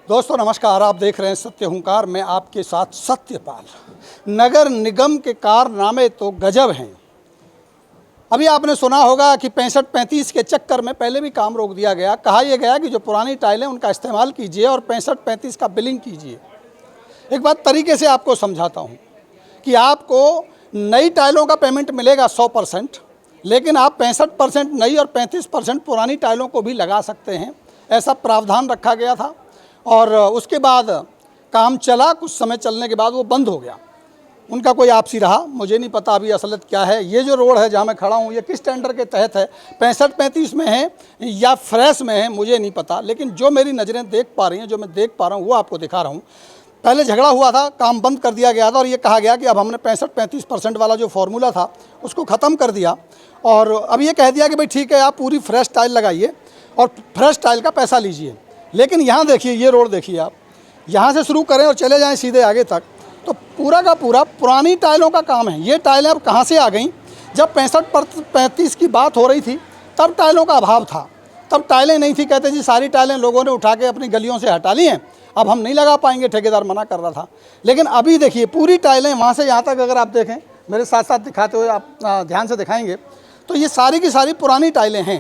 दोस्तों नमस्कार, आप देख रहे हैं सत्य हुंकार। मैं आपके साथ सत्यपाल। नगर निगम के कारनामे तो गजब हैं। अभी आपने सुना होगा कि 65-35 के चक्कर में पहले भी काम रोक दिया गया। कहा यह गया कि जो पुरानी टाइलें उनका इस्तेमाल कीजिए और 65-35 का बिलिंग कीजिए। एक बात तरीके से आपको समझाता हूँ कि आपको नई टाइलों का पेमेंट मिलेगा 100%, लेकिन आप 65% नई और 35% पुरानी टाइलों को भी लगा सकते हैं। ऐसा प्रावधान रखा गया था और उसके बाद काम चला। कुछ समय चलने के बाद वो बंद हो गया। उनका कोई आपसी रहा, मुझे नहीं पता अभी असलियत क्या है। ये जो रोड है जहाँ मैं खड़ा हूँ, ये किस टेंडर के तहत है, 65-35 में है या फ्रेश में है, मुझे नहीं पता। लेकिन जो मेरी नज़रें देख पा रही हैं, जो मैं देख पा रहा हूँ, वो आपको दिखा रहा हूँ। पहले झगड़ा हुआ था, काम बंद कर दिया गया था और ये कहा गया कि अब हमने 65-35% वाला जो फार्मूला था उसको ख़त्म कर दिया और अब ये कह दिया कि भाई ठीक है, आप पूरी फ्रेश टाइल लगाइए और फ्रेश टाइल का पैसा लीजिए। लेकिन यहाँ देखिए, ये रोड देखिए, आप यहाँ से शुरू करें और चले जाएं सीधे आगे तक, तो पूरा का पूरा पुरानी टाइलों का काम है। ये टाइलें अब कहाँ से आ गई? जब 65-35 की बात हो रही थी तब टाइलों का अभाव था, तब टाइलें नहीं थी। कहते जी सारी टाइलें लोगों ने उठा के अपनी गलियों से हटा ली हैं, अब हम नहीं लगा पाएंगे, ठेकेदार मना कर रहा था। लेकिन अभी देखिए, पूरी टाइलें वहाँ से यहाँ तक अगर आप देखें, मेरे साथ साथ दिखाते हुए आप ध्यान से दिखाएंगे, तो ये सारी की सारी पुरानी टाइलें हैं।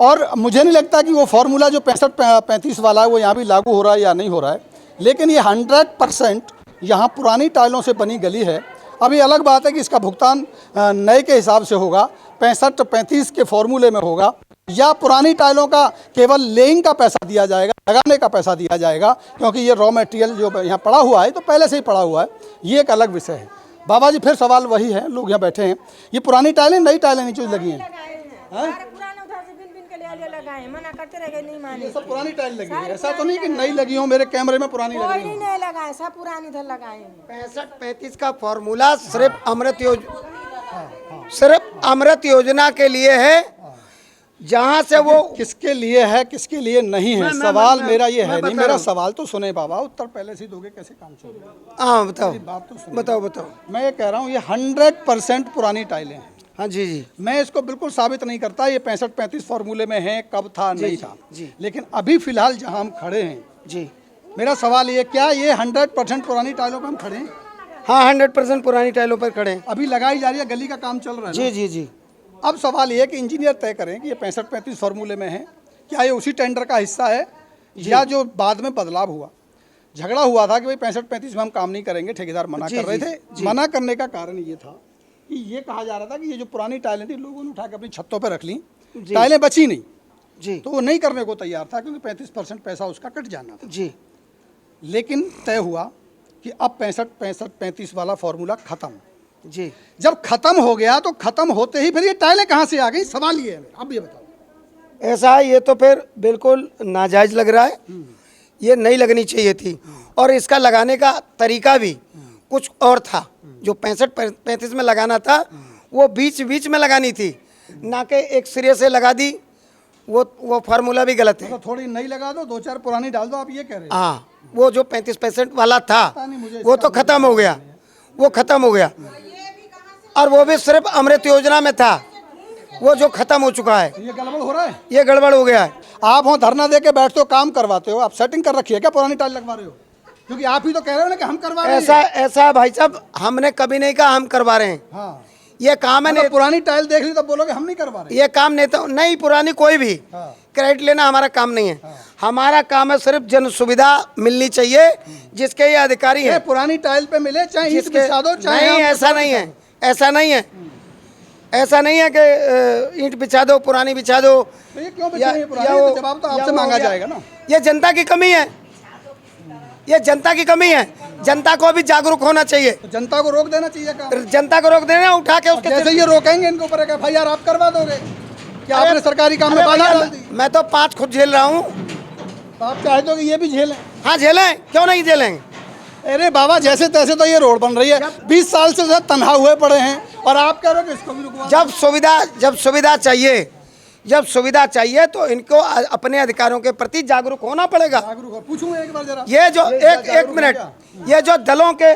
और मुझे नहीं लगता कि वो फार्मूला जो 65-35 वाला है वो यहाँ भी लागू हो रहा है या नहीं हो रहा है, लेकिन ये 100% यहाँ पुरानी टाइलों से बनी गली है। अभी अलग बात है कि इसका भुगतान नए के हिसाब से होगा, 65-35 के फार्मूले में होगा, या पुरानी टाइलों का केवल लेइंग का पैसा दिया जाएगा, लगाने का पैसा दिया जाएगा, क्योंकि ये रॉ मटेरियल जो यहाँ पड़ा हुआ है तो पहले से ही पड़ा हुआ है। ये एक अलग विषय है। बाबा जी, फिर सवाल वही है, लोग यहाँ बैठे हैं, ये पुरानी टाइलें नई टाइलें नीचे लगी हैं, मना करते रह गए, नहीं माने। ये सब पुरानी टाइल लगी है, ऐसा तो नहीं कि नई लगी हो, मेरे कैमरे में पुरानी लगी कोई नहीं लगाए, सब पुरानी इधर लगाए। 65-35 का फॉर्मूला सिर्फ अमृत योजना के लिए है, जहाँ से वो किसके लिए है किसके लिए नहीं है, सवाल मेरा ये है नहीं। मेरा सवाल तो सुने बाबा, उत्तर पहले से दोगे कैसे काम चलेगा? हाँ बताओ, बात तो बताओ। मैं ये कह रहा हूँ, ये 100% पुरानी टाइलें हैं। हाँ जी। मैं इसको बिल्कुल साबित नहीं करता ये 65-35 फार्मूले में है, कब था नहीं था जी। लेकिन अभी फिलहाल जहाँ हम खड़े हैं जी, मेरा सवाल ये, क्या ये 100% पुरानी टाइलों पर हम खड़े हैं? हाँ 100% पुरानी टाइलों पर खड़े हैं। अभी लगाई जा रही है, गली का काम चल रहा है। जी। अब सवाल ये है कि इंजीनियर तय करें कि ये 65-35 फार्मूले में है, क्या ये उसी टेंडर का हिस्सा है या जो बाद में बदलाव हुआ। झगड़ा हुआ था कि भाई 65-35 में हम काम नहीं करेंगे, ठेकेदार मना कर रहे थे। मना करने का कारण ये था कि ये कहा जा रहा था कि ये जो पुरानी टाइलें थी लोगों ने उठा के अपनी छतों पर रख ली, टाइलें बची नहीं जी, तो वो नहीं करने को तैयार था क्योंकि 35% पैसा उसका कट जाना था जी। लेकिन तय हुआ कि अब 65-35 वाला फार्मूला खत्म। जी, जब खत्म हो गया तो खत्म होते ही फिर ये टाइलें कहाँ से आ गई, सवाल ये है। अब ये बताओ। ऐसा है, ये तो फिर बिल्कुल नाजायज लग रहा है, ये नहीं लगनी चाहिए थी। और इसका लगाने का तरीका भी कुछ और था। जो 65-35 में लगाना था वो बीच में लगानी थी, ना कि एक सिरे से लगा दी। वो फार्मूला भी गलत है। तो थोड़ी नई लगा दो, 2-4 पुरानी डाल दो, आप ये कह रहे हैं? हाँ, वो जो 35% वाला था वो तो खत्म हो गया, वो खत्म हो गया। और वो भी सिर्फ अमृत योजना में था, वो जो खत्म हो चुका है। ये गड़बड़ हो रहा है, ये गड़बड़ हो गया है। आप हो धरना दे के बैठते हो, काम करवाते हो, आप सेटिंग कर रखी है क्या? पुरानी टाइल लगवा रहे हो? क्योंकि आप ही तो कह रहे हो ना कि हम करवा रहे हैं। ऐसा भाई साहब, हमने कभी नहीं कहा हम करवा रहे हैं। हाँ, ये काम है। मतलब पुरानी टाइल देख ली तब बोलोगे हम नहीं करवा रहे। ये काम नहीं पुरानी कोई भी क्रेडिट लेना हमारा काम नहीं है। हमारा काम है सिर्फ जन सुविधा मिलनी चाहिए, जिसके ये अधिकारी हैं। पुरानी टाइल पे मिले, चाहे ईंट बिछा दो, चाहे नहीं, ऐसा नहीं है, ऐसा नहीं है, ऐसा नहीं है कि ईंट बिछा दो, पुरानी बिछा दो। तो ये क्यों बिछा रही है पुरानी? जवाब तो आपसे मांगा जाएगा ना। ये जनता की कमी है, ये जनता की कमी है। जनता को भी जागरूक होना चाहिए। तो जनता को रोक देना चाहिए काम। जनता को रोक देना, उठा के उसके जैसे ये रोकेंगे इनके ऊपर FIR आप करवा दोगे? क्या आपने सरकारी काम में बाधा डाल दी? मैं तो 5 खुद झेल रहा हूँ। तो आप चाहे तो कि ये भी झेलें? हाँ झेलें, क्यों नहीं झेलेंगे। अरे बाबा, जैसे तैसे तो ये रोड बन रही है, 20 साल से तनहा हुए पड़े हैं और आप कह रहे हो कि इसको भी रुकवा। जब सुविधा चाहिए तो इनको अपने अधिकारों के प्रति जागरूक होना पड़ेगा। पूछूंगा एक बार जरा, ये जो एक मिनट, ये जो दलों के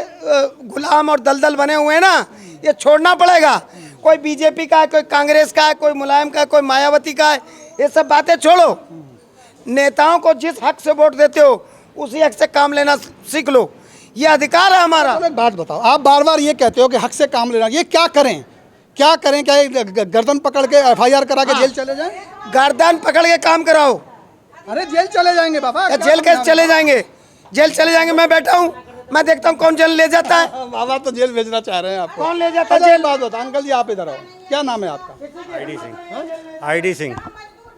गुलाम और दलदल बने हुए हैं ना, ये छोड़ना पड़ेगा। कोई बीजेपी का है, कोई कांग्रेस का है, कोई मुलायम का है, कोई मायावती का है, ये सब बातें छोड़ो। नेताओं को जिस हक से वोट देते हो उसी हक से काम लेना सीख लो। ये अधिकार है हमारा। चलो एक बात बताओ, आप बार बार ये कहते हो कि हक से काम लेना, ये क्या करें? क्या करें? क्या ये गर्दन पकड़ के FIR करा के जेल चले जाएं? गर्दन पकड़ के काम कराओ। अरे जेल चले जाएंगे बाबा। या जेल कैसे चले जाएंगे? जेल चले जाएंगे। मैं बैठा हूँ, मैं देखता हूँ कौन जेल ले जाता है। बाबा तो जेल भेजना चाह रहे हैं आपको। कौन ले जाता है अच्छा, एक जेल? बात बताओ अंकल जी, आप इधर आओ, क्या नाम है आपका? ID सिंह। ID सिंह।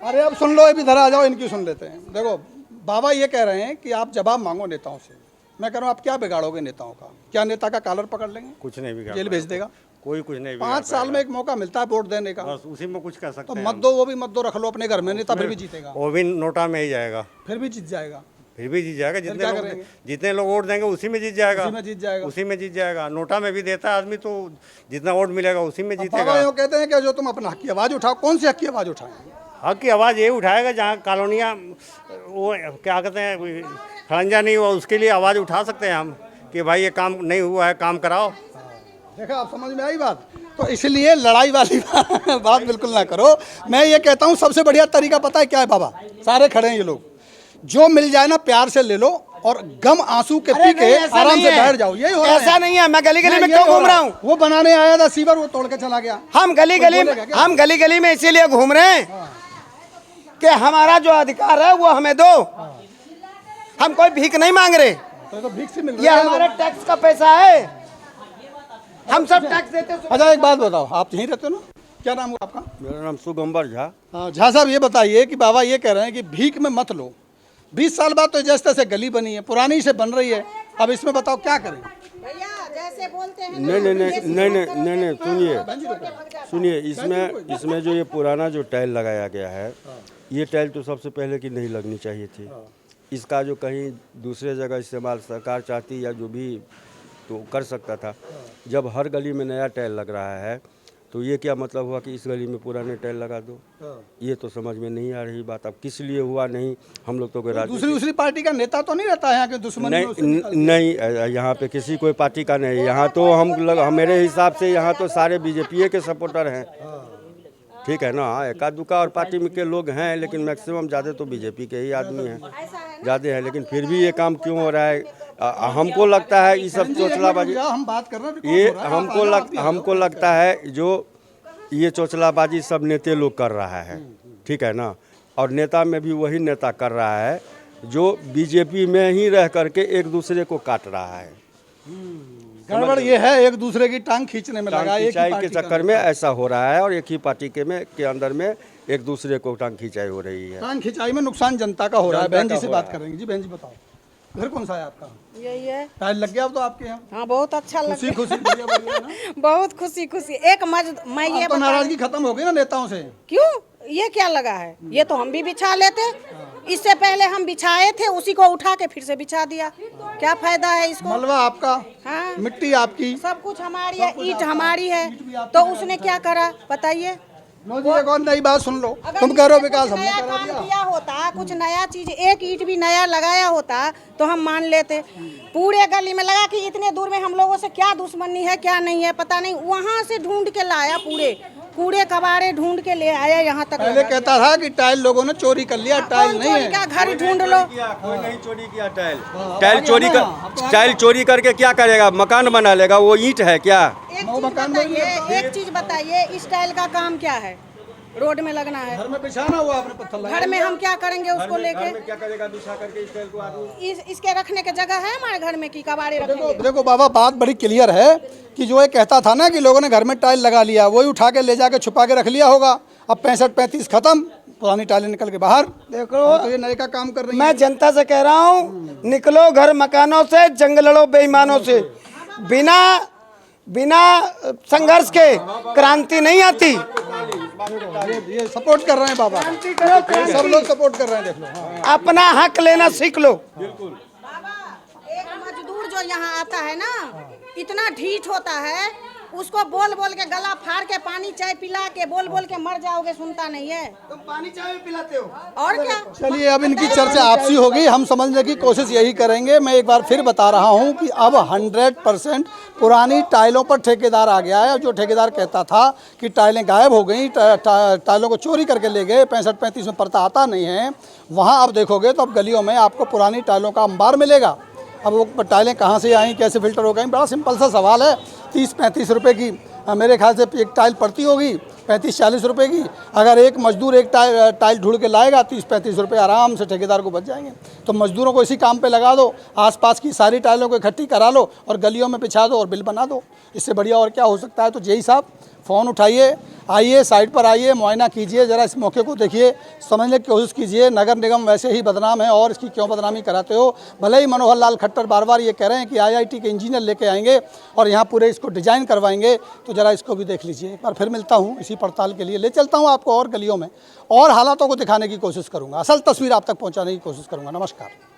अरे अब सुन लो, इधर आ जाओ, इनकी सुन लेते हैं। देखो बाबा ये कह रहे हैं कि आप जवाब मांगो नेताओं से। मैं कह रहा हूँ आप क्या बिगाड़ोगे नेताओं का? क्या नेता का कॉलर पकड़ लेंगे? कुछ नहीं बिगाड़ जेल भेज देगा? कोई कुछ नहीं 5 साल में एक मौका मिलता है वोट देने का, बस उसी में कुछ कर सकते तो हैं मत दो, वो भी मत दो, रख लो अपने घर में, नेता फिर भी जीतेगा। वो भी नोटा में ही जाएगा, फिर भी जीत जाएगा। फिर भी जीत जाएगा। क्या करेंगे? जितने लोग वोट देंगे उसी में जीत जाएगा। उसी में जीत जाएगा। उसी में जीत जाएगा। नोटा में भी देता है आदमी, तो जितना वोट मिलेगा उसी में बाबा जीतेगा। यूँ कहते हैं कि जो तुम अपना हक की आवाज़ उठाओ, कौन सी हक की आवाज़ उठाएं? हक की आवाज़ ये उठाएगा जहाँ कॉलोनियाँ वो क्या कहते हैं खड़ंजा नहीं हुआ, उसके लिए आवाज़ उठा सकते हैं हम कि भाई ये काम नहीं हुआ है, काम कराओ। देखा, आप समझ में आई बात? तो इसलिए लड़ाई वाली बात बिल्कुल ना करो। मैं ये कहता हूँ सबसे बढ़िया तरीका पता है क्या है बाबा? सारे खड़े हैं ये लोग, जो मिल जाए ना प्यार से ले लो और गम आंसू के पी के आराम से बैठ जाओ। यही हो रहा है। ऐसा नहीं है। मैं गली गली में नहीं, क्यों यही हो घूम रहा हूँ? वो बनाने आया था सीवर, वो तोड़ के चला गया। हम गली गली में इसीलिए घूम रहे हैं कि हमारा जो अधिकार है वो हमें दो। हम कोई भीख नहीं मांग रहे। तो भीख से मिल ये रहा है। हमारे टैक्स का पैसा है। हम सब टैक्स देते हैं। अच्छा एक बात बताओ, आप यहीं रहते हो ना? क्या नाम है आपका? मेरा नाम सुगंबर झा। हाँ झा साहब, ये बताइए कि बाबा ये कह रहे हैं कि भीख में मत लो। 20 साल बाद तो जैसे तैसे गली बनी है, पुरानी से बन रही है, अब इसमें बताओ क्या करें? भैया जैसे बोलते हैं नहीं सुनिए, इसमें जो ये पुराना जो टाइल लगाया गया है, ये टाइल तो सबसे पहले की नहीं लगनी चाहिए थी। इसका जो कहीं दूसरे जगह इस्तेमाल सरकार चाहती या जो भी तो कर सकता था। जब हर गली में नया टाइल लग रहा है तो ये क्या मतलब हुआ कि इस गली में पुराने टाइल लगा दो? ये तो समझ में नहीं आ रही बात। अब किस लिए हुआ नहीं, हम लोग तो कोई दूसरी पार्टी का नेता तो नहीं रहता है यहाँ के दुश्मन? नहीं, यहाँ पे किसी कोई पार्टी का नहीं। यहाँ तो मेरे हिसाब से यहाँ तो सारे BJP के सपोर्टर हैं। ठीक है ना, एका दुका और पार्टी में के लोग हैं, लेकिन मैक्सिमम ज़्यादा तो BJP के ही आदमी हैं, ज़्यादा है। लेकिन फिर भी ये काम क्यों हो रहा है? हमको लगता है ये सब चोचलाबाजी, हम बात कर रहे हैं, ये हमको लगता है जो ये चोचलाबाजी सब नेता लोग कर रहा है। ठीक है ना, और नेता में भी वही नेता कर रहा है जो BJP में ही रह करके एक दूसरे को काट रहा है। गड़बड़ ये है, एक दूसरे की टांग खींचने में लगा, एक ही के चक्कर में ऐसा हो रहा है, और एक ही पार्टी के अंदर में एक दूसरे को टांग खिंचाई हो रही है। टांग खिंचाई में नुकसान जनता का हो रहा है। बहन जी से बात करेंगे। जी बहन जी बताओ, घर कौन सा है आपका? यही है। टाइल लग गया अब तो आपके यहाँ? हाँ बहुत अच्छा लगा। खुशी खुशी बढ़िया बढ़िया ना? बहुत खुशी खुशी। एक मैं ये तो नाराजगी खत्म हो गई ना नेताओं से? क्यों? ये क्या लगा है? ये तो हम भी बिछा लेते। इससे पहले हम बिछाए थे, उसी को उठा के फिर से बिछा दिया। क्या फायदा है इसको? मलबा आपका, हाँ मिट्टी आपकी, सब कुछ हमारी है, ईंट हमारी है, तो उसने क्या करा बताइए? नो जी एक और नई बात सुन लो, तुम कह रहे हो विकास हमने नया करा काम दिया। किया होता, कुछ नया चीज, एक ईंट भी नया लगाया होता तो हम मान लेते। पूरे गली में लगा कि इतने दूर में हम लोगों से क्या दुश्मनी है क्या नहीं है पता नहीं, वहाँ से ढूंढ के लाया, पूरे कूड़े कबाड़े ढूंढ के ले आया यहाँ तक। पहले कहता था कि टाइल लोगों ने चोरी कर लिया, टाइल नहीं है। क्या घर ढूंढ लो। कोई नहीं चोरी किया टाइल। टाइल चोरी करके क्या करेगा? मकान बना लेगा? वो ईंट है क्या? एक चीज बताइए, इस टाइल का काम क्या है? रोड में लगना है। घर में बिछाना हुआ आपने पत्थर लगा। घर में हम क्या करेंगे उसको लेके? क्या करेगा बिछा करके इस टाइल को आदमी? इसके रखने की जगह है हमारे घर में कि कबाड़े रखेंगे? देखो बाबा, बात बड़ी क्लियर है कि जो ये कहता था ना कि लोगों ने घर में टाइल लगा लिया, वही उठा के ले जाके छुपा के रख लिया होगा। अब 65-35 खत्म, पुरानी टाइलें निकल के बाहर। देखो तो ये नए का काम कर रही है। मैं जनता से कह रहा हूँ, निकलो घर मकानों से, जंग लड़ो बेईमानों से। बिना संघर्ष के क्रांति नहीं आती। ये सपोर्ट कर रहे हैं बाबा, सब लोग सपोर्ट कर रहे हैं। देख लो, हाँ। अपना हक लेना सीख लो। बाबा, एक मजदूर जो यहाँ आता है ना, इतना ढीठ होता है, उसको बोल बोल के गला फाड़ के पानी चाय पिला के बोल बोल के मर जाओगे, सुनता नहीं है। तुम पानी चाय भी पिलाते हो? और क्या। चलिए अब इनकी चर्चा आपसी होगी, हम समझने की कोशिश यही करेंगे। मैं एक बार फिर बता रहा हूं कि अब 100% पुरानी टाइलों पर ठेकेदार आ गया है। जो ठेकेदार कहता था कि टाइलें गायब हो गई, टाइलों को चोरी करके ले गए, 65-35 में पर्दा आता नहीं है, वहाँ अब देखोगे तो अब गलियों में आपको पुरानी टाइलों का अंबार मिलेगा। अब वो टाइलें कहाँ से आई, कैसे फिल्टर हो गई, बड़ा सिंपल सा सवाल है। 30-35 रुपए की मेरे ख्याल से एक टाइल पड़ती होगी, 35-40 रुपए की। अगर एक मजदूर एक टाइल ढूंढ के लाएगा, 30-35 रुपए आराम से ठेकेदार को बच जाएंगे। तो मजदूरों को इसी काम पे लगा दो, आसपास की सारी टाइलों को इकट्ठी करा लो और गलियों में बिछा दो और बिल बना दो। इससे बढ़िया और क्या हो सकता है। तो जेई साहब फ़ोन उठाइए, आइए साइड पर आइए, मुआयना कीजिए, ज़रा इस मौके को देखिए, समझने की कोशिश कीजिए। नगर निगम वैसे ही बदनाम है और इसकी क्यों बदनामी कराते हो। भले ही मनोहर लाल खट्टर बार बार ये कह रहे हैं कि IIT के इंजीनियर लेके आएंगे और यहाँ पूरे इसको डिज़ाइन करवाएंगे, तो ज़रा इसको भी देख लीजिए। एक बार फिर मिलता हूँ इसी पड़ताल के लिए, ले चलता हूँ आपको और गलियों में और हालातों को दिखाने की कोशिश करूँगा, असल तस्वीर आप तक पहुँचाने की कोशिश करूँगा। नमस्कार।